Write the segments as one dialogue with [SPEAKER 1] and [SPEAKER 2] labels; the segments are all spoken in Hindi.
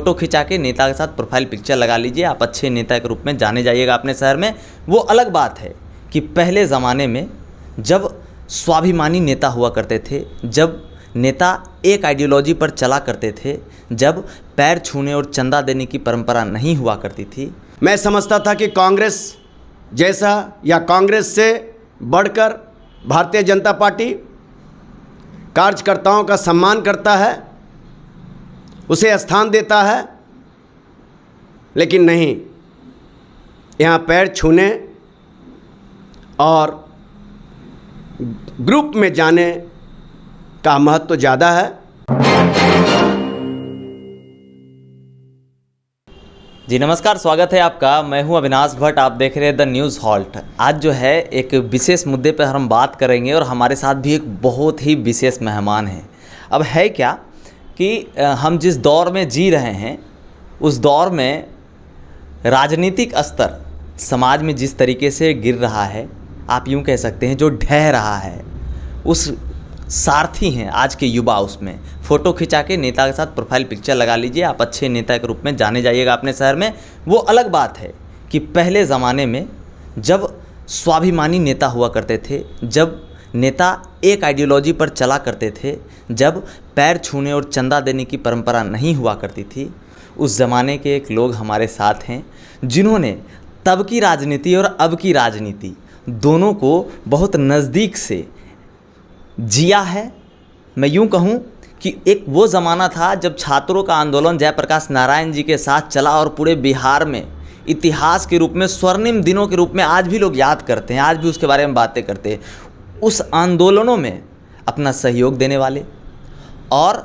[SPEAKER 1] फोटो खिंचा के नेता के साथ प्रोफाइल पिक्चर लगा लीजिए, आप अच्छे नेता के रूप में जाने जाइएगा अपने शहर में। वो अलग बात है कि पहले ज़माने में जब स्वाभिमानी नेता हुआ करते थे, जब नेता एक आइडियोलॉजी पर चला करते थे, जब पैर छूने और चंदा देने की परंपरा नहीं हुआ करती थी।
[SPEAKER 2] मैं समझता था कि कांग्रेस जैसा या कांग्रेस से बढ़कर भारतीय जनता पार्टी कार्यकर्ताओं का सम्मान करता है, उसे स्थान देता है, लेकिन नहीं, यहाँ पैर छूने और ग्रुप में जाने का महत्व ज़्यादा है।
[SPEAKER 1] जी नमस्कार, स्वागत है आपका। मैं हूं अविनाश भट्ट, आप देख रहे हैं द न्यूज़ हॉल्ट। आज जो है एक विशेष मुद्दे पर हम बात करेंगे और हमारे साथ भी एक बहुत ही विशेष मेहमान हैं। अब है क्या कि हम जिस दौर में जी रहे हैं उस दौर में राजनीतिक स्तर समाज में जिस तरीके से गिर रहा है, आप यूँ कह सकते हैं जो ढह रहा है, उस सारथी हैं आज के युवा। उसमें फ़ोटो खिंचा के नेता के साथ प्रोफाइल पिक्चर लगा लीजिए, आप अच्छे नेता के रूप में जाने जाइएगा अपने शहर में। वो अलग बात है कि पहले ज़माने में जब स्वाभिमानी नेता हुआ करते थे, जब नेता एक आइडियोलॉजी पर चला करते थे, जब पैर छूने और चंदा देने की परंपरा नहीं हुआ करती थी, उस ज़माने के एक लोग हमारे साथ हैं जिन्होंने तब की राजनीति और अब की राजनीति दोनों को बहुत नज़दीक से जिया है। मैं यूँ कहूँ कि एक वो ज़माना था जब छात्रों का आंदोलन जयप्रकाश नारायण जी के साथ चला और पूरे बिहार में इतिहास के रूप में, स्वर्णिम दिनों के रूप में आज भी लोग याद करते हैं, आज भी उसके बारे में बातें करते हैं। उस आंदोलनों में अपना सहयोग देने वाले और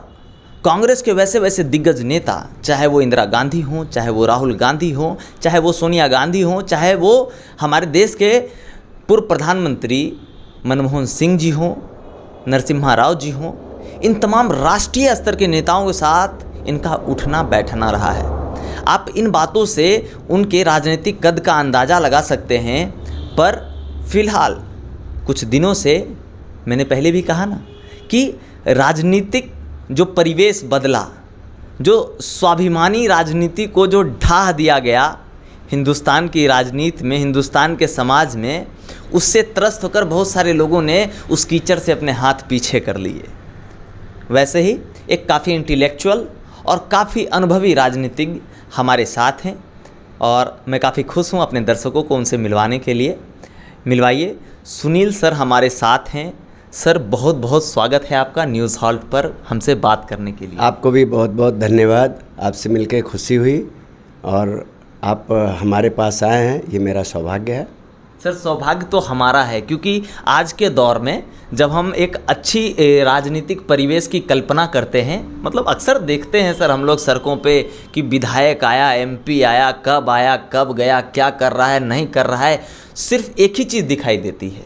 [SPEAKER 1] कांग्रेस के वैसे वैसे दिग्गज नेता, चाहे वो इंदिरा गांधी हों, चाहे वो राहुल गांधी हों, चाहे वो सोनिया गांधी हों, चाहे वो हमारे देश के पूर्व प्रधानमंत्री मनमोहन सिंह जी हों, नरसिम्हा राव जी हों, इन तमाम राष्ट्रीय स्तर के नेताओं के साथ इनका उठना बैठना रहा है। आप इन बातों से उनके राजनीतिक कद का अंदाज़ा लगा सकते हैं। पर फिलहाल कुछ दिनों से, मैंने पहले भी कहा ना कि राजनीतिक जो परिवेश बदला, जो स्वाभिमानी राजनीति को जो ढाह दिया गया हिंदुस्तान की राजनीति में, हिंदुस्तान के समाज में, उससे त्रस्त होकर बहुत सारे लोगों ने उस कीचड़ से अपने हाथ पीछे कर लिए। वैसे ही एक काफ़ी इंटेलेक्चुअल और काफ़ी अनुभवी राजनीतिज्ञ हमारे साथ हैं और मैं काफ़ी खुश हूं अपने दर्शकों को उनसे मिलवाने के लिए। मिलवाइए, सुनील सर हमारे साथ हैं। सर बहुत बहुत स्वागत है आपका न्यूज़ हॉल्ट पर हमसे बात करने के लिए।
[SPEAKER 2] आपको भी बहुत बहुत धन्यवाद, आपसे मिलकर खुशी हुई और आप हमारे पास आए हैं, ये मेरा सौभाग्य है।
[SPEAKER 1] सर सौभाग्य तो हमारा है, क्योंकि आज के दौर में जब हम एक अच्छी राजनीतिक परिवेश की कल्पना करते हैं, मतलब अक्सर देखते हैं सर हम लोग सड़कों पे कि विधायक आया, एमपी आया, कब गया, क्या कर रहा है, नहीं कर रहा है, सिर्फ एक ही चीज़ दिखाई देती है,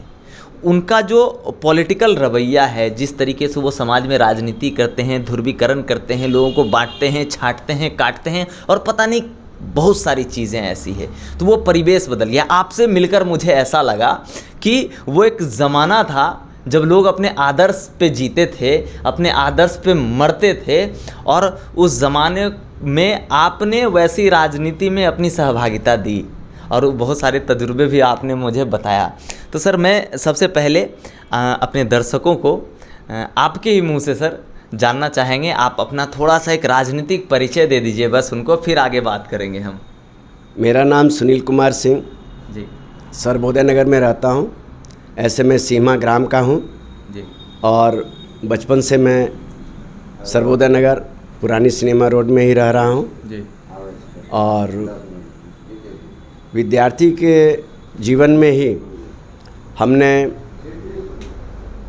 [SPEAKER 1] उनका जो पॉलिटिकल रवैया है, जिस तरीके से वो समाज में राजनीति करते हैं, ध्रुवीकरण करते हैं, लोगों को बांटते हैं, छांटते हैं, काटते हैं और पता नहीं बहुत सारी चीज़ें ऐसी है। तो वो परिवेश बदल गया। आपसे मिलकर मुझे ऐसा लगा कि वो एक ज़माना था जब लोग अपने आदर्श पे जीते थे, अपने आदर्श पे मरते थे, और उस ज़माने में आपने वैसी राजनीति में अपनी सहभागिता दी और बहुत सारे तजुर्बे भी आपने मुझे बताया। तो सर मैं सबसे पहले अपने दर्शकों को आपके ही मुँह से सर जानना चाहेंगे, आप अपना थोड़ा सा एक राजनीतिक परिचय दे दीजिए बस उनको, फिर आगे बात करेंगे हम।
[SPEAKER 2] मेरा नाम सुनील कुमार सिंह
[SPEAKER 1] जी,
[SPEAKER 2] सर्वोदय नगर में रहता हूँ। ऐसे मैं सीमा ग्राम का हूँ
[SPEAKER 1] जी, और
[SPEAKER 2] बचपन से मैं सर्वोदय नगर पुरानी सिनेमा रोड में ही रह रहा हूँ
[SPEAKER 1] जी।
[SPEAKER 2] और विद्यार्थी के जीवन में ही हमने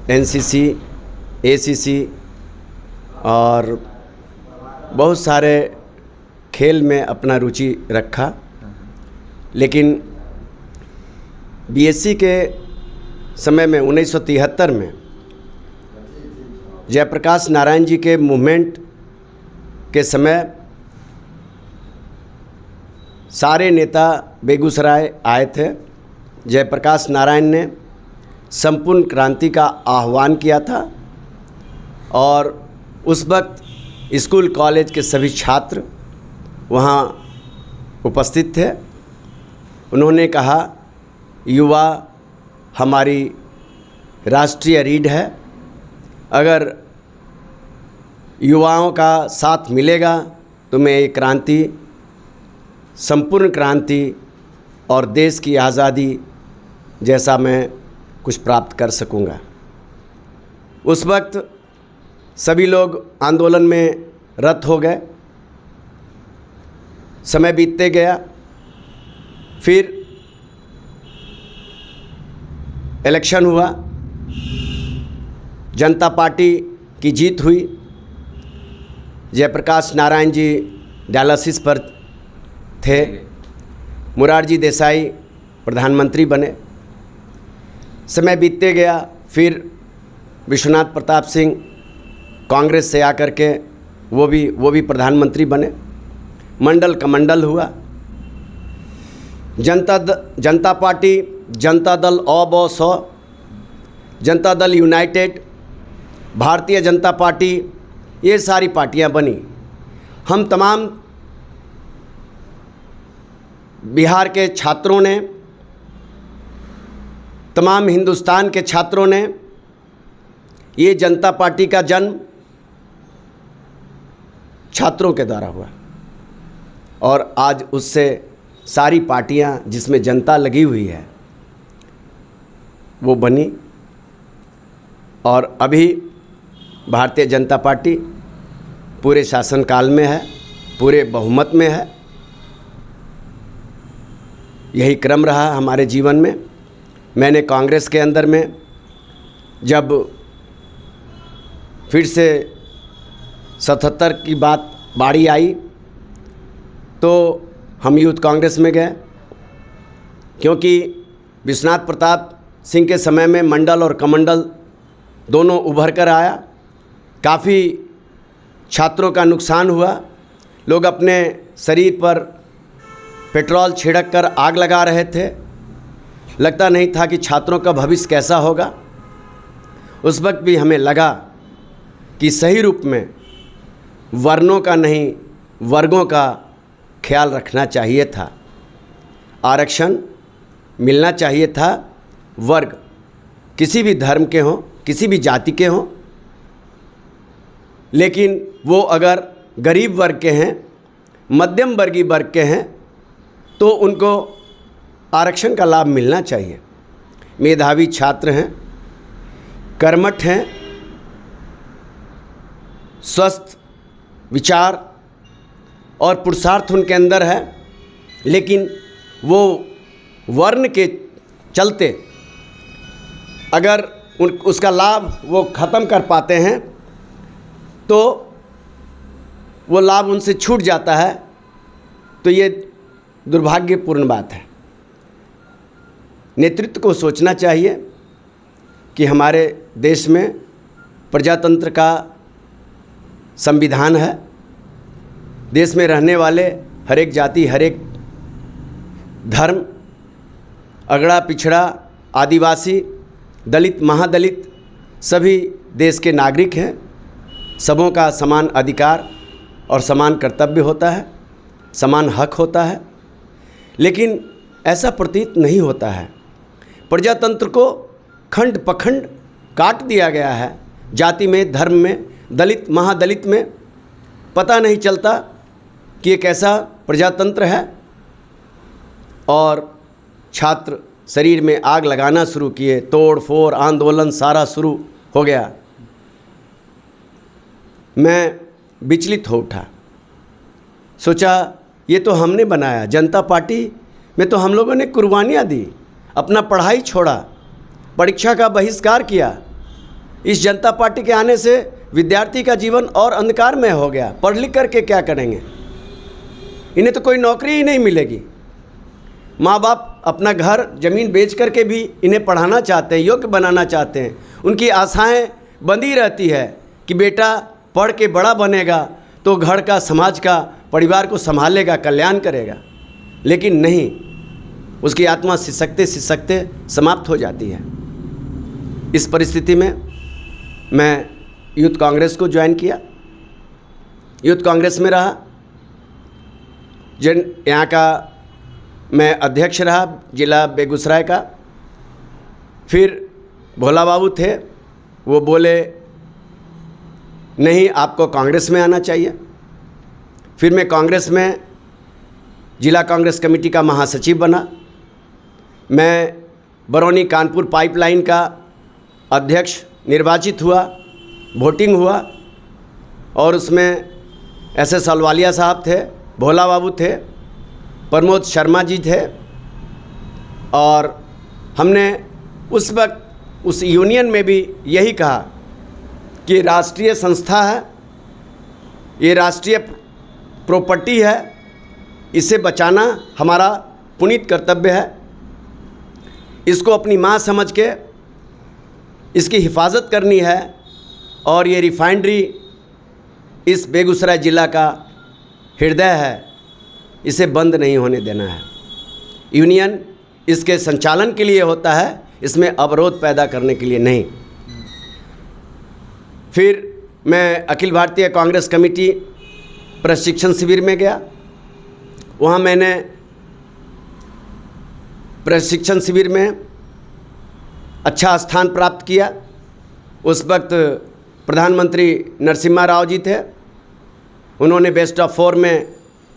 [SPEAKER 2] एनसीसी, एसीसी और बहुत सारे खेल में अपना रुचि रखा। लेकिन बीएससी के समय में 1973 में जयप्रकाश नारायण जी के मूवमेंट के समय सारे नेता बेगूसराय आए थे। जयप्रकाश नारायण ने संपूर्ण क्रांति का आह्वान किया था और उस वक्त स्कूल कॉलेज के सभी छात्र वहाँ उपस्थित थे। उन्होंने कहा युवा हमारी राष्ट्रीय रीढ़ है, अगर युवाओं का साथ मिलेगा तो मैं ये क्रांति, संपूर्ण क्रांति और देश की आज़ादी जैसा मैं कुछ प्राप्त कर सकूंगा। उस वक्त सभी लोग आंदोलन में रत हो गए। समय बीतते गया, फिर इलेक्शन हुआ, जनता पार्टी की जीत हुई। जयप्रकाश नारायण जी डायलिसिस पर थे, मोरारजी देसाई प्रधानमंत्री बने। समय बीतते गया, फिर विश्वनाथ प्रताप सिंह कांग्रेस से आकर के वो भी प्रधानमंत्री बने। मंडल कमंडल हुआ। जनता पार्टी, जनता दल अ, जनता दल यूनाइटेड, भारतीय जनता पार्टी, ये सारी पार्टियां बनी। हम तमाम बिहार के छात्रों ने, तमाम हिंदुस्तान के छात्रों ने ये जनता पार्टी का जन्म छात्रों के द्वारा हुआ और आज उससे सारी पार्टियां जिसमें जनता लगी हुई है वो बनी। और अभी भारतीय जनता पार्टी पूरे शासनकाल में है, पूरे बहुमत में है। यही क्रम रहा हमारे जीवन में। मैंने कांग्रेस के अंदर में जब फिर से 77 की बारी आई तो हम यूथ कांग्रेस में गए, क्योंकि विश्वनाथ प्रताप सिंह के समय में मंडल और कमंडल दोनों उभर कर आया। काफ़ी छात्रों का नुकसान हुआ। लोग अपने शरीर पर पेट्रोल छिड़क कर आग लगा रहे थे। लगता नहीं था कि छात्रों का भविष्य कैसा होगा। उस वक्त भी हमें लगा कि सही रूप में वर्णों का नहीं, वर्गों का ख्याल रखना चाहिए था। आरक्षण मिलना चाहिए था। वर्ग किसी भी धर्म के हों, किसी भी जाति के हों, लेकिन वो अगर गरीब वर्ग के हैं, मध्यम वर्गीय वर्ग के हैं, तो उनको आरक्षण का लाभ मिलना चाहिए। मेधावी छात्र हैं, कर्मठ हैं, स्वस्थ विचार और पुरुषार्थ उनके अंदर है, लेकिन वो वर्ण के चलते अगर उसका लाभ वो ख़त्म कर पाते हैं तो वो लाभ उनसे छूट जाता है। तो ये दुर्भाग्यपूर्ण बात है। नेतृत्व को सोचना चाहिए कि हमारे देश में प्रजातंत्र का संविधान है। देश में रहने वाले हर एक जाति, हर एक धर्म, अगड़ा पिछड़ा, आदिवासी, दलित, महादलित सभी देश के नागरिक हैं। सबों का समान अधिकार और समान कर्तव्य होता है, समान हक होता है। लेकिन ऐसा प्रतीत नहीं होता है। प्रजातंत्र को खंड पखंड काट दिया गया है। जाति में, धर्म में, दलित, महादलित में पता नहीं चलता कि एक ऐसा प्रजातंत्र है। और छात्र शरीर में आग लगाना शुरू किए, तोड़ फोड़, आंदोलन सारा शुरू हो गया। मैं विचलित हो उठा। सोचा ये तो हमने बनाया, जनता पार्टी में तो हम लोगों ने कुर्बानियाँ दी, अपना पढ़ाई छोड़ा, परीक्षा का बहिष्कार किया। इस जनता पार्टी के आने से विद्यार्थी का जीवन और अंधकारमय हो गया। पढ़ लिख करके क्या करेंगे? इन्हें तो कोई नौकरी ही नहीं मिलेगी। माँ बाप अपना घर ज़मीन बेच करके भी इन्हें पढ़ाना चाहते हैं, योग्य बनाना चाहते हैं। उनकी आशाएं बंधी रहती है कि बेटा पढ़ के बड़ा बनेगा तो घर का, समाज का, परिवार को संभालेगा, कल्याण करेगा। लेकिन नहीं, उसकी आत्मा सिसकते सिसकते समाप्त हो जाती है। इस परिस्थिति में मैं यूथ कांग्रेस को ज्वाइन किया, यूथ कांग्रेस में रहा। यहाँ का मैं अध्यक्ष रहा जिला बेगूसराय का। फिर भोला बाबू थे, वो बोले नहीं आपको कांग्रेस में आना चाहिए। फिर मैं कांग्रेस में जिला कांग्रेस कमेटी का महासचिव बना। मैं बरौनी कानपुर पाइपलाइन का अध्यक्ष निर्वाचित हुआ, वोटिंग हुआ और उसमें SS अहलुवालिया साहब थे, भोला बाबू थे, प्रमोद शर्मा जी थे। और हमने उस वक्त उस यूनियन में भी यही कहा कि राष्ट्रीय संस्था है, ये राष्ट्रीय प्रॉपर्टी है, इसे बचाना हमारा पुनीत कर्तव्य है। इसको अपनी माँ समझ के इसकी हिफाजत करनी है और ये रिफाइनरी इस बेगूसराय ज़िला का हृदय है, इसे बंद नहीं होने देना है। यूनियन इसके संचालन के लिए होता है, इसमें अवरोध पैदा करने के लिए नहीं। फिर मैं अखिल भारतीय कांग्रेस कमेटी प्रशिक्षण शिविर में गया। वहाँ मैंने प्रशिक्षण शिविर में अच्छा स्थान प्राप्त किया। उस वक्त प्रधानमंत्री नरसिम्हा राव जी थे, उन्होंने बेस्ट ऑफ 4 में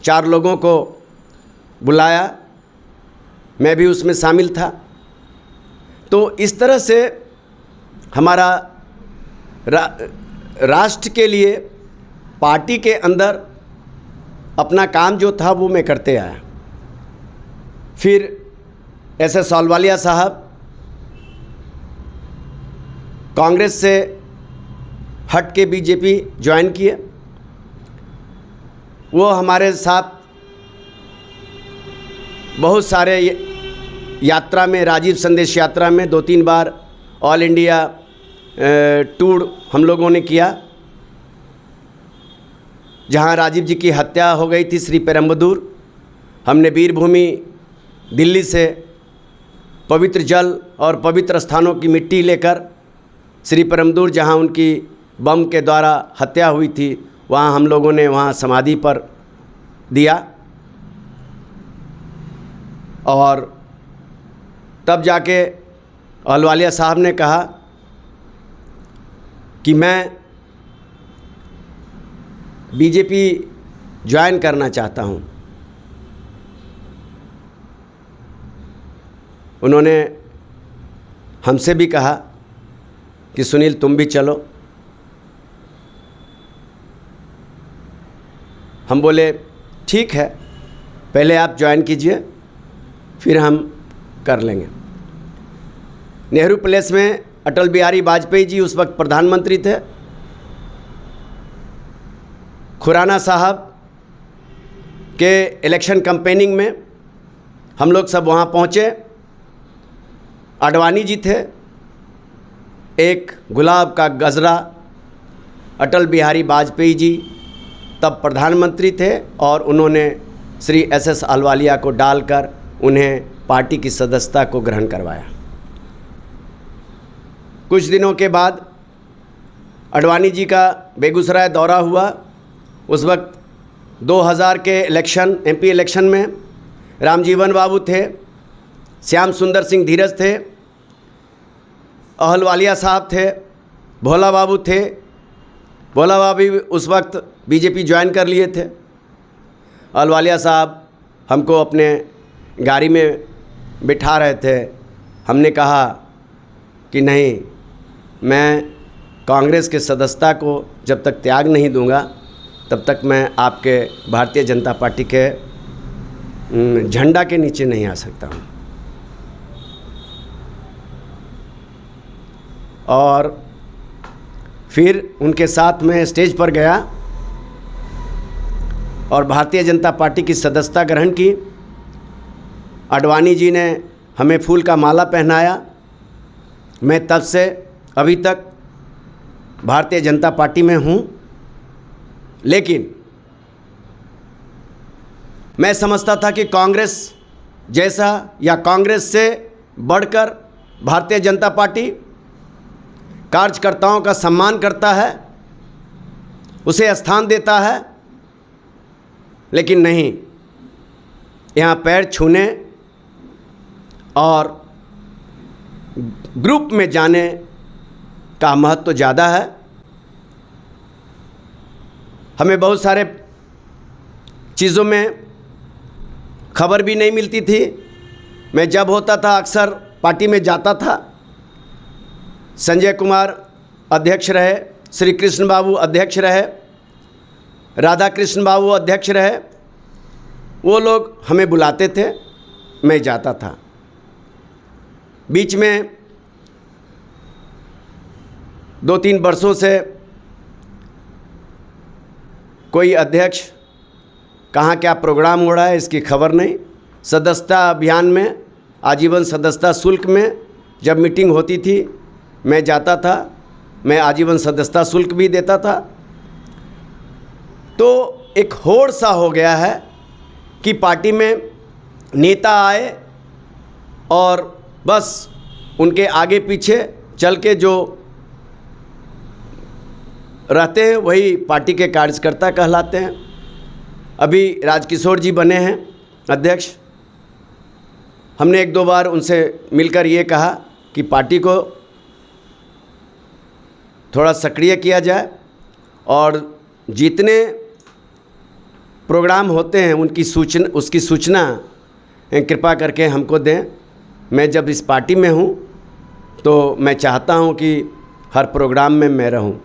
[SPEAKER 2] 4 लोगों को बुलाया, मैं भी उसमें शामिल था। तो इस तरह से हमारा राष्ट्र के लिए पार्टी के अंदर अपना काम जो था वो मैं करते आया। फिर SS अहलुवालिया साहब कांग्रेस से हट के बीजेपी ज्वाइन किए। वो हमारे साथ बहुत सारे यात्रा में, राजीव संदेश यात्रा में 2-3 बार ऑल इंडिया टूर हम लोगों ने किया। जहां राजीव जी की हत्या हो गई थी श्री पेरम्बदूर, हमने वीरभूमि दिल्ली से पवित्र जल और पवित्र स्थानों की मिट्टी लेकर श्री पेरम्बदूर जहां उनकी बम के द्वारा हत्या हुई थी, वहां हम लोगों ने वहां समाधि पर दिया। और तब जाके अहलुवालिया साहब ने कहा कि मैं बीजेपी ज्वाइन करना चाहता हूं। उन्होंने हमसे भी कहा कि सुनील तुम भी चलो। हम बोले ठीक है, पहले आप ज्वाइन कीजिए फिर हम कर लेंगे। नेहरू प्लेस में अटल बिहारी वाजपेयी जी उस वक्त प्रधानमंत्री थे। खुराना साहब के इलेक्शन कैंपेनिंग में हम लोग सब वहाँ पहुँचे। आडवाणी जी थे, एक गुलाब का गजरा, अटल बिहारी वाजपेयी जी तब प्रधानमंत्री थे और उन्होंने श्री SS अहलुवालिया को डालकर उन्हें पार्टी की सदस्यता को ग्रहण करवाया। कुछ दिनों के बाद आडवाणी जी का बेगूसराय दौरा हुआ। उस वक्त 2000 के इलेक्शन, MP इलेक्शन में रामजीवन बाबू थे, श्याम सुंदर सिंह धीरज थे, अहलुवालिया साहब थे, भोला बाबू थे। भोला बाबू भी उस वक्त बीजेपी ज्वाइन कर लिए थे। अहलुवालिया साहब हमको अपने गाड़ी में बिठा रहे थे। हमने कहा कि नहीं, मैं कांग्रेस के सदस्यता को जब तक त्याग नहीं दूंगा तब तक मैं आपके भारतीय जनता पार्टी के झंडा के नीचे नहीं आ सकता हूं। और फिर उनके साथ मैं स्टेज पर गया और भारतीय जनता पार्टी की सदस्यता ग्रहण की। आडवाणी जी ने हमें फूल का माला पहनाया। मैं तब से अभी तक भारतीय जनता पार्टी में हूँ, लेकिन मैं समझता था कि कांग्रेस जैसा या कांग्रेस से बढ़कर भारतीय जनता पार्टी कार्यकर्ताओं का सम्मान करता है, उसे स्थान देता है। लेकिन नहीं, यहाँ पैर छूने और ग्रुप में जाने का महत्व ज़्यादा है। हमें बहुत सारे चीज़ों में खबर भी नहीं मिलती थी। मैं जब होता था अक्सर पार्टी में जाता था। संजय कुमार अध्यक्ष रहे, श्री कृष्ण बाबू अध्यक्ष रहे, राधा कृष्ण बाबू अध्यक्ष रहे, वो लोग हमें बुलाते थे, मैं जाता था। बीच में 2-3 वर्षों से कोई अध्यक्ष कहाँ क्या प्रोग्राम हो रहा है इसकी खबर नहीं। सदस्यता अभियान में, आजीवन सदस्यता शुल्क में जब मीटिंग होती थी मैं जाता था, मैं आजीवन सदस्यता शुल्क भी देता था। तो एक होड़ सा हो गया है कि पार्टी में नेता आए और बस उनके आगे पीछे चल के जो रहते हैं वही पार्टी के कार्यकर्ता कहलाते हैं। अभी राजकिशोर जी बने हैं अध्यक्ष। हमने 1-2 बार उनसे मिलकर ये कहा कि पार्टी को थोड़ा सक्रिय किया जाए और जितने प्रोग्राम होते हैं उसकी सूचना कृपा करके हमको दें। मैं जब इस पार्टी में हूँ तो मैं चाहता हूँ कि हर प्रोग्राम में मैं रहूँ।